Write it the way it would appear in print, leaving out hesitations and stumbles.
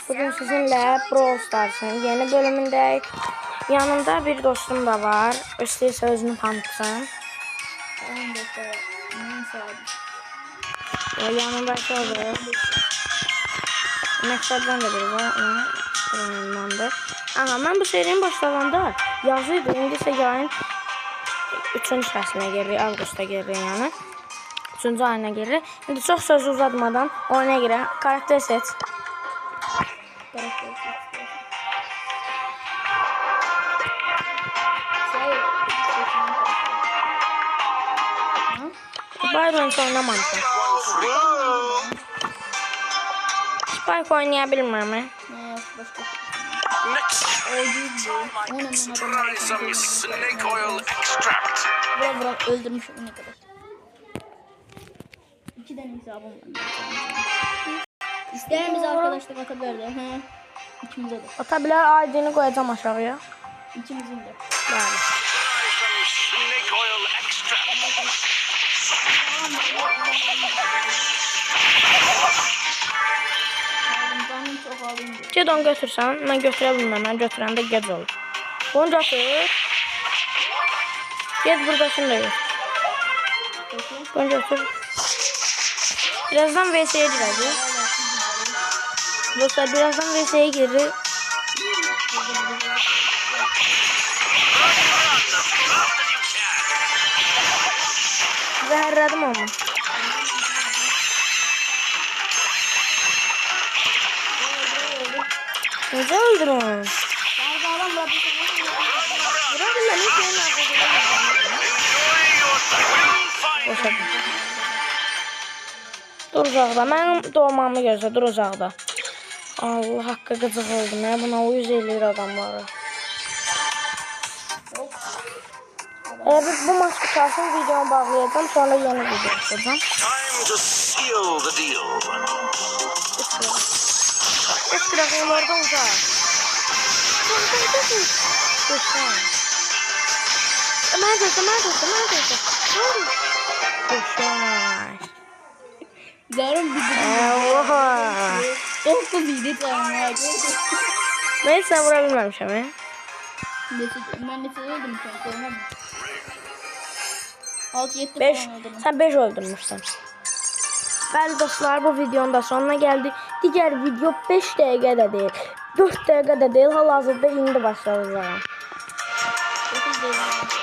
Bugün sizinle Brawl Stars'ın yeni bölümündeyik. Yanımda bir dostum da var. İstəyirsə özünü tanıtsın. Tamam dostlar. Neyse abi. Yanımda olur. Məqsəddən də biri var. Ondandır. Aha, mən bu serinin başlananda yazıydı. İndi isə yayın 3-cü fəslinə gelirik. Avqustda gelirik yəni. 3-cü ayına gelirik. İndi çox söz uzatmadan oyuna girək. Karakter seç. Byron oynamamışım. Spike oynayabilmem mi? Bırak öldürmüş ne kadar. 2 tane hesabım var. İsteyen bize arkadaşlık atabilirdi. İkimize de. Atabilir, ID'ni koyacağım aşağıya. İkimizin de. Yani. Ged onu götürsən, mən götürə bilməm, mən götürəndə gec olur. Onu götür. Ged buradakını da götür. Bunu götür. Birazdan VS'ye girəcək. Dostlar, birazdan VS'ye girir. Zəhərlədim onu. Necə öldürün? Bırak benim senin arkadaşım. Dur uzaqda. Mənim doğmamı gözlə. Dur uzaqda. Allah haqqı qıcıq oldum. Buna uyuz eləyir adamları. Bu maç bitarsın, videomu bağlayacağım. Sonra yeni video açacağım. Eskrafım orada uzaq. Mənə gözlə. Zarım bir Oha. Çok iyiydi tamam. Ben sen vurabilmemişim ya. Ben nefes öldüm sonra. 6-7 5. falan öldüm. Sen 5 öldürmüşsün. Bəli dostlar, bu videonun da sonuna geldik. Diğer video 5 dəqiqədə deyil, 4 dəqiqədə deyil, hal-hazırda indi başlayacağım.